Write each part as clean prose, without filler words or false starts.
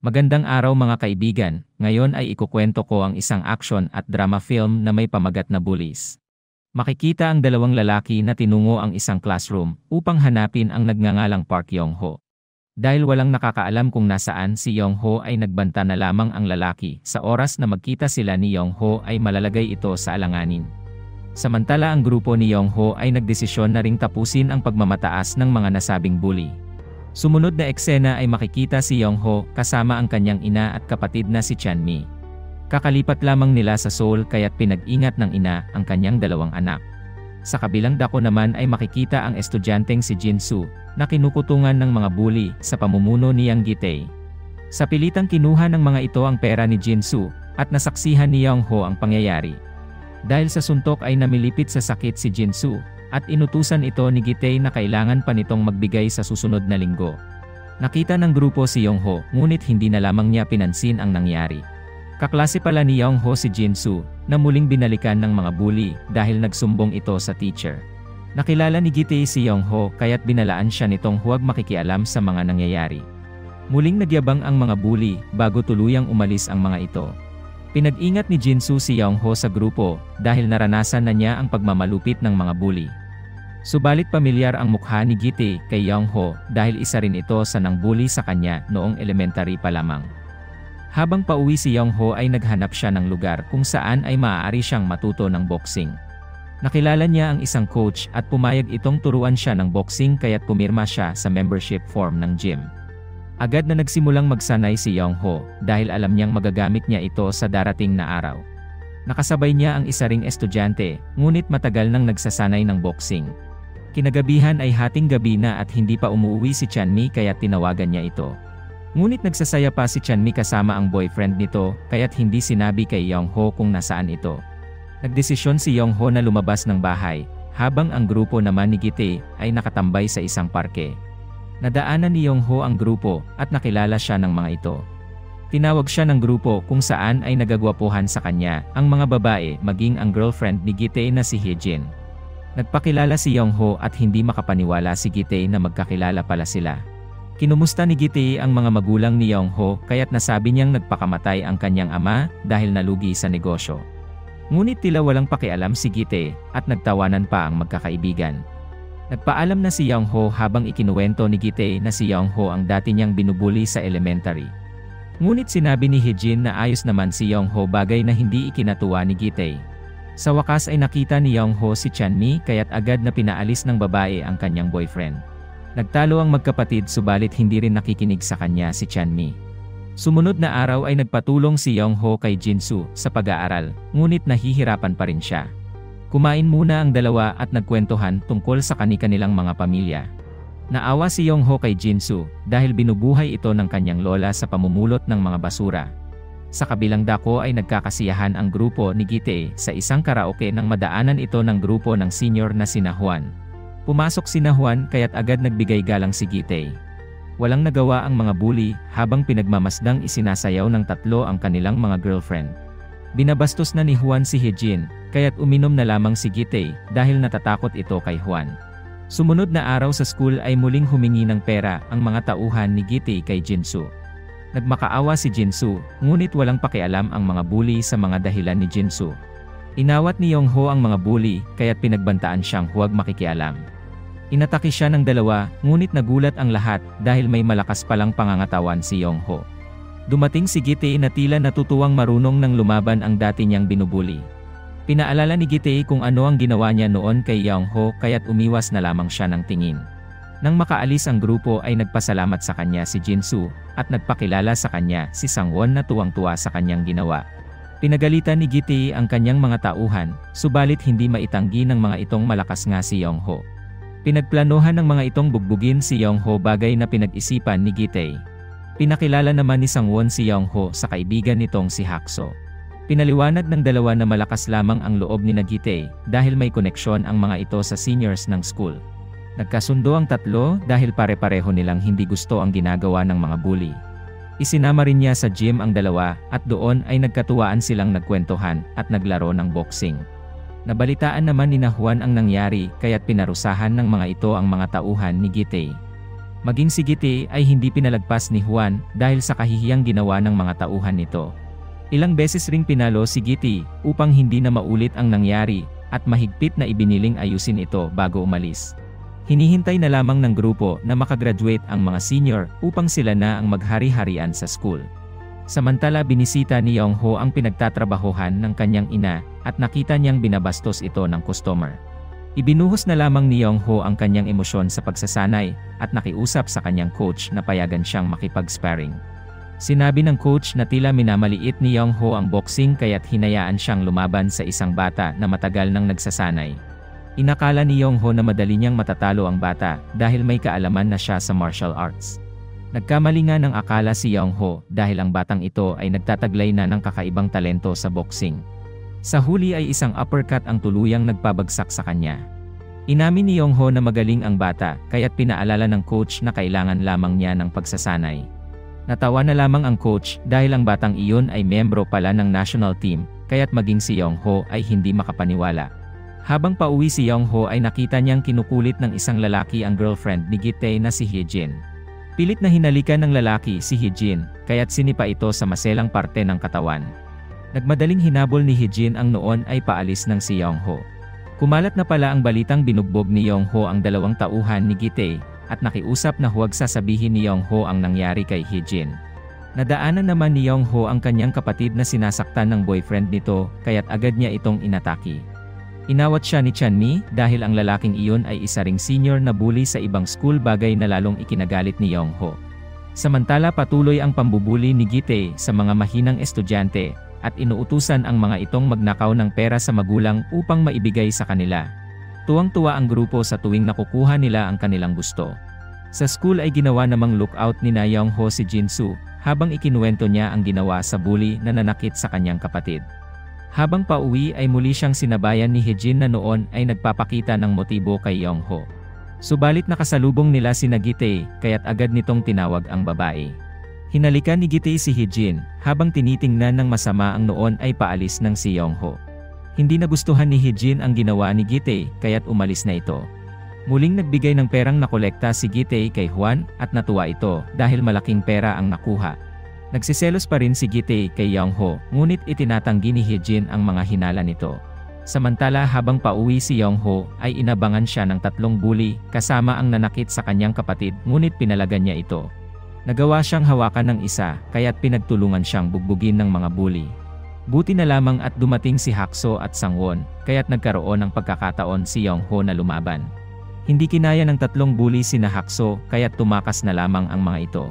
Magandang araw mga kaibigan, ngayon ay ikukwento ko ang isang action at drama film na may pamagat na bullies. Makikita ang dalawang lalaki na tinungo ang isang classroom upang hanapin ang nagngangalang Park Yong-ho. Dahil walang nakakaalam kung nasaan si Yong-ho ay nagbanta na lamang ang lalaki sa oras na magkita sila ni Yong-ho ay malalagay ito sa alanganin. Samantala ang grupo ni Yong-ho ay nagdesisyon na ring tapusin ang pagmamataas ng mga nasabing bully. Sumunod na eksena ay makikita si Yong-ho kasama ang kanyang ina at kapatid na si Chan-mi. Kakalipat lamang nila sa Seoul kaya't pinag-ingat ng ina ang kanyang dalawang anak. Sa kabilang dako naman ay makikita ang estudyanteng si Jin-soo na kinukutungan ng mga bully sa pamumuno ni Yang Gi-tae. Sa pilitang kinuha ng mga ito ang pera ni Jin-soo at nasaksihan ni Yong-ho ang pangyayari. Dahil sa suntok ay namilipit sa sakit si Jin-soo at inutusan ito ni Gi-tae na kailangan pa nitong magbigay sa susunod na linggo. Nakita ng grupo si Yong-ho ngunit hindi na lamang niya pinansin ang nangyari. Kaklase pala ni Yong-ho si Jin-soo na muling binalikan ng mga bully dahil nagsumbong ito sa teacher. Nakilala ni Gi-tae si Yong-ho kaya't binalaan siya nitong huwag makikialam sa mga nangyayari. Muling nagyabang ang mga bully bago tuluyang umalis ang mga ito. Pinag-ingat ni Jin-soo si Yong-ho sa grupo dahil naranasan na niya ang pagmamalupit ng mga bully. Subalit pamilyar ang mukha ni Gi-tae kay Yong-ho dahil isa rin ito sa nang-bully sa kanya noong elementary pa lamang. Habang pauwi si Yong-ho ay naghanap siya ng lugar kung saan ay maaari siyang matuto ng boxing. Nakilala niya ang isang coach at pumayag itong turuan siya ng boxing kaya't pumirma siya sa membership form ng gym. Agad na nagsimulang magsanay si Yong-ho dahil alam niyang magagamit niya ito sa darating na araw. Nakasabay niya ang isa ring estudyante, ngunit matagal nang nagsasanay ng boxing. Kinagabihan ay hating gabi na at hindi pa umuwi si Chan-mi kaya tinawagan niya ito. Ngunit nagsasaya pa si Chan-mi kasama ang boyfriend nito kaya't hindi sinabi kay Yong-ho kung nasaan ito. Nagdesisyon si Yong-ho na lumabas ng bahay, habang ang grupo naman ni Gi-tae ay nakatambay sa isang parke. Nadaanan ni Yong-ho ang grupo at nakilala siya ng mga ito. Tinawag siya ng grupo kung saan ay nagagwapuhan sa kanya ang mga babae maging ang girlfriend ni Gi-tae na si Hye-jin. Nagpakilala si Yong-ho at hindi makapaniwala si Gi-tae na magkakilala pala sila. Kinumusta ni Gi-tae ang mga magulang ni Yong-ho kaya't nasabi niyang nagpakamatay ang kanyang ama dahil nalugi sa negosyo. Ngunit tila walang pakialam si Gi-tae at nagtawanan pa ang magkakaibigan. Nagpaalam na si Yong-ho habang ikinuwento ni Gi-tae na si Yong-ho ang dati niyang binubuli sa elementary. Ngunit sinabi ni Hye-jin na ayos naman si Yong-ho bagay na hindi ikinatuwa ni Gi-tae. Sa wakas ay nakita ni Yong-ho si Chan-mi kaya't agad na pinaalis ng babae ang kanyang boyfriend. Nagtalo ang magkapatid subalit hindi rin nakikinig sa kanya si Chan-mi. Sumunod na araw ay nagpatulong si Yong-ho kay Jin-soo sa pag-aaral, ngunit nahihirapan pa rin siya. Kumain muna ang dalawa at nagkwentuhan tungkol sa kani-kanilang mga pamilya. Naawa si Yong-ho kay Jin-soo dahil binubuhay ito ng kanyang lola sa pamumulot ng mga basura. Sa kabilang dako ay nagkakasiyahan ang grupo ni Gi-tae sa isang karaoke nang madaanan ito ng grupo ng senior na sina Hwan. Pumasok sina Hwan kaya't agad nagbigay galang si Gi-tae. Walang nagawa ang mga bully habang pinagmamasdang isinasayaw ng tatlo ang kanilang mga girlfriend. Binabastos na ni Hwan si Hye-jin, kaya't uminom na lamang si Gi-tae dahil natatakot ito kay Hwan. Sumunod na araw sa school ay muling humingi ng pera ang mga tauhan ni Gi-tae kay Jin-soo. Nagmakaawa si Jin-soo, ngunit walang pakialam ang mga bully sa mga dahilan ni Jin-soo. Inawat ni Yong-ho ang mga bully kaya't pinagbantaan siyang huwag makikialam. Inatake siya ng dalawa, ngunit nagulat ang lahat dahil may malakas palang pangangatawan si Yong-ho. Dumating si Gi-tae na tila natutuwang marunong nang lumaban ang dati niyang binubuli. Pinaalala ni Gi-tae kung ano ang ginawa niya noon kay Yong-ho kaya't umiwas na lamang siya ng tingin. Nang makaalis ang grupo ay nagpasalamat sa kanya si Jin-soo at nagpakilala sa kanya si Sang-won na tuwang-tuwa sa kanyang ginawa. Pinagalitan ni Gi-tae ang kanyang mga tauhan, subalit hindi maitanggi ng mga itong malakas nga si Yong-ho. Pinagplanohan ng mga itong bugbugin si Yong-ho bagay na pinag-isipan ni Gi-tae. Pinakilala naman ni Sang-won si Yong-ho sa kaibigan nitong si Hakso. Pinaliwanag ng dalawa na malakas lamang ang loob ni Gi-tae dahil may koneksyon ang mga ito sa seniors ng school. Nagkasundo ang tatlo dahil pare-pareho nilang hindi gusto ang ginagawa ng mga bully. Isinama rin niya sa gym ang dalawa at doon ay nagkatuwaan silang nagkwentuhan at naglaro ng boxing. Nabalitaan naman ni Hwan ang nangyari kaya't pinarusahan ng mga ito ang mga tauhan ni Gi-tae. Maging si Gite ay hindi pinalagpas ni Juan dahil sa kahihiyang ginawa ng mga tauhan nito. Ilang beses ring pinalo si Gite upang hindi na maulit ang nangyari at mahigpit na ibiniling ayusin ito bago umalis. Hinihintay na lamang ng grupo na makagraduate ang mga senior upang sila na ang maghari-harian sa school. Samantala binisita ni Yongho ang pinagtatrabahuhan ng kanyang ina at nakita niyang binabastos ito ng customer. Ibinuhos na lamang ni Yongho ang kanyang emosyon sa pagsasanay at nakiusap sa kanyang coach na payagan siyang makipag-sparring. Sinabi ng coach na tila minamaliit ni Yongho ang boxing kaya't hinayaan siyang lumaban sa isang bata na matagal nang nagsasanay. Inakala ni Yongho na madali niyang matatalo ang bata dahil may kaalaman na siya sa martial arts. Nagkamali nga ng akala si Yongho dahil ang batang ito ay nagtataglay na ng kakaibang talento sa boxing. Sa huli ay isang uppercut ang tuluyang nagpabagsak sa kanya. Inamin ni Yongho na magaling ang bata kaya't pinaalala ng coach na kailangan lamang niya ng pagsasanay. Natawa na lamang ang coach dahil ang batang iyon ay miyembro pala ng national team kaya't maging si Yongho ay hindi makapaniwala. Habang pauwi si Yongho ay nakita niyang kinukulit ng isang lalaki ang girlfriend ni Gite na si Hee-jin. Pilit na hinalikan ng lalaki si Hee-jin, kaya't sinipa ito sa maselang parte ng katawan. Nagmadaling hinabol ni Hee-jin ang noon ay paalis ng si Yongho. Kumalat na pala ang balitang binugbog ni Yongho ang dalawang tauhan ni Gite, at nakiusap na huwag sasabihin ni Yongho ang nangyari kay Hee-jin. Nadaanan naman ni Yongho ang kanyang kapatid na sinasaktan ng boyfriend nito, kaya't agad niya itong inatake. Inawat siya ni Chanmi dahil ang lalaking iyon ay isa ring senior na bully sa ibang school, bagay na lalong ikinagalit ni Yongho. Samantala patuloy ang pambubuli ni Gite sa mga mahinang estudyante at inuutusan ang mga itong magnakaw ng pera sa magulang upang maibigay sa kanila. Tuwang-tuwa ang grupo sa tuwing nakukuha nila ang kanilang gusto. Sa school ay ginawa namang lookout ni na Yongho si Jinsu habang ikinuwento niya ang ginawa sa bully na nanakit sa kanyang kapatid. Habang pauwi ay muli siyang sinabayan ni Hee-jin na noon ay nagpapakita ng motibo kay Yongho. Subalit nakasalubong nila si Gite kaya't agad nitong tinawag ang babae. Hinalikan ni Gite si Hee-jin habang tinitingnan ng masama ang noon ay paalis ng si Yongho. Hindi nagustuhan ni Hee-jin ang ginawa ni Gite kaya't umalis na ito. Muling nagbigay ng perang nakolekta si Gite kay Juan at natuwa ito dahil malaking pera ang nakuha. Nagsiselos pa rin si Gite kay Yongho, ngunit itinatanggi ni Hee-jin ang mga hinala nito. Samantala habang pauwi si Yongho ay inabangan siya ng 3 bully kasama ang nanakit sa kanyang kapatid, ngunit pinalagan niya ito. Nagawa siyang hawakan ng isa kaya't pinagtulungan siyang bugbugin ng mga bully. Buti na lamang at dumating si Hakso at Sangwon kaya't nagkaroon ng pagkakataon si Yongho na lumaban. Hindi kinaya ng 3 bully sina Hakso kaya't tumakas na lamang ang mga ito.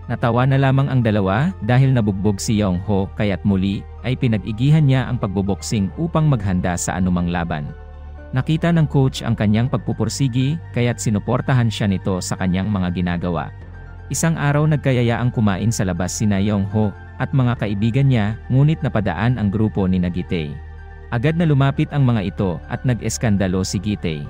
Natawa na lamang ang dalawa dahil nabugbog si Yongho kaya't muli ay pinag-igihan niya ang pagboboksing upang maghanda sa anumang laban. Nakita ng coach ang kanyang pagpupursigi kaya't sinuportahan siya nito sa kanyang mga ginagawa. Isang araw nagkayayaang kumain sa labas sina Yongho at mga kaibigan niya, ngunit napadaan ang grupo ni Gite. Agad na lumapit ang mga ito at nag-eskandalo si Gite.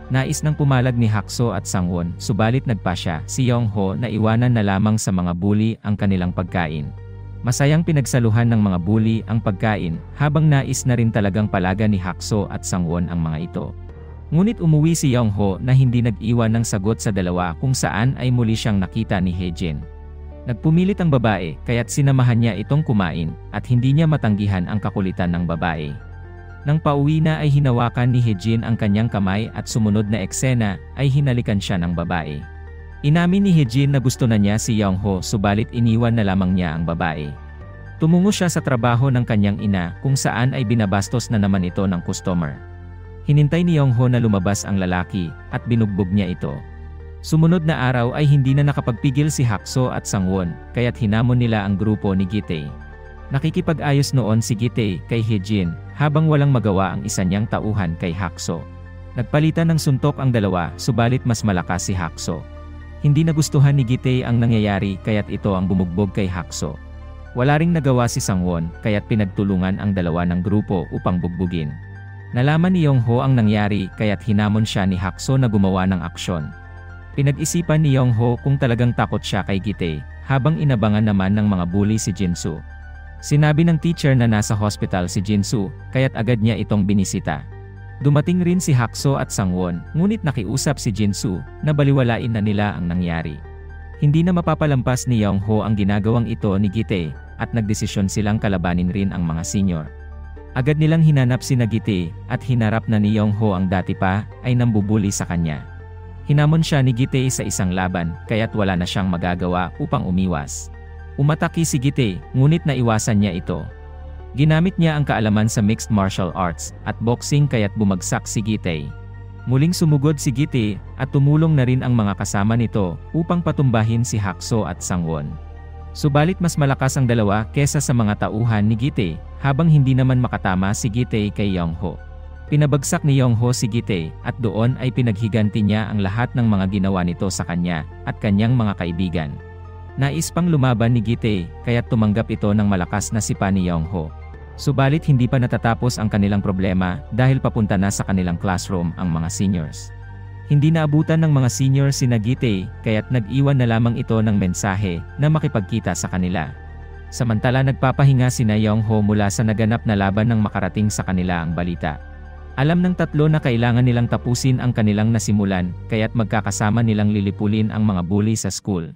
Nais nang pumalag ni Hakso at Sangwon, subalit nagpasya si Yongho na iwanan na lamang sa mga bully ang kanilang pagkain. Masayang pinagsaluhan ng mga bully ang pagkain habang nais na rin talagang palaga ni Hakso at Sangwon ang mga ito. Ngunit umuwi si Yongho na hindi nag-iwan ng sagot sa dalawa kung saan ay muli siyang nakita ni Hee-jin. Nagpumilit ang babae kaya't sinamahan niya itong kumain at hindi niya matanggihan ang kakulitan ng babae. Nang pauwi na ay hinawakan ni Hee-jin ang kanyang kamay at sumunod na eksena ay hinalikan siya ng babae. Inamin ni Hee-jin na gusto na niya si Yongho subalit iniwan na lamang niya ang babae. Tumungo siya sa trabaho ng kanyang ina kung saan ay binabastos na naman ito ng customer. Hinintay ni Yongho na lumabas ang lalaki at binugbog niya ito. Sumunod na araw ay hindi na nakapagpigil si Hakso at Sangwon kaya't hinamon nila ang grupo ni Gite. Nakikipag-ayos noon si Gite kay Hee-jin habang walang magawa ang isa niyang tauhan kay Hakso. Nagpalitan ng suntok ang dalawa subalit mas malakas si Hakso. Hindi nagustuhan ni Gite ang nangyayari kaya't ito ang bumugbog kay Hakso. Wala ring nagawa si Sangwon kaya't pinagtulungan ang dalawa ng grupo upang bugbugin. Nalaman ni Yongho ang nangyari kaya't hinamon siya ni Hakso na gumawa ng aksyon. Pinag-isipan ni Yongho kung talagang takot siya kay Gite habang inabangan naman ng mga bully si Jinsu. Sinabi ng teacher na nasa hospital si Jinsu, kaya't agad niya itong binisita. Dumating rin si Hakso at Sangwon, ngunit nakiusap si Jinsu na baliwalain na nila ang nangyari. Hindi na mapapalampas ni Young-ho ang ginagawang ito ni Gi-tae, at nagdesisyon silang kalabanin rin ang mga senior. Agad nilang hinanap si Gi-tae, at hinarap na ni Young-ho ang dati pa ay nambubuli sa kanya. Hinamon siya ni Gi-tae sa isang laban, kaya't wala na siyang magagawa upang umiwas. Umatake si Gi-tae, ngunit naiwasan niya ito. Ginamit niya ang kaalaman sa mixed martial arts at boxing kaya't bumagsak si Gi-tae. Muling sumugod si Gi-tae at tumulong na rin ang mga kasama nito upang patumbahin si Hakso at Sangwon. Subalit mas malakas ang dalawa kesa sa mga tauhan ni Gi-tae, habang hindi naman makatama si Gi-tae kay Young-ho. Pinabagsak ni Young-ho si Gi-tae at doon ay pinaghiganti niya ang lahat ng mga ginawa nito sa kanya at kanyang mga kaibigan. Nais pang lumaban ni Gi-tae kaya't tumanggap ito ng malakas na sipa ni Young-ho. Subalit hindi pa natatapos ang kanilang problema dahil papunta na sa kanilang classroom ang mga seniors. Hindi naabutan ng mga seniors si Gi-tae kaya't nag-iwan na lamang ito ng mensahe na makipagkita sa kanila. Samantala nagpapahinga si Young-ho mula sa naganap na laban nang makarating sa kanila ang balita. Alam ng tatlo na kailangan nilang tapusin ang kanilang nasimulan kaya't magkakasama nilang lilipulin ang mga bully sa school.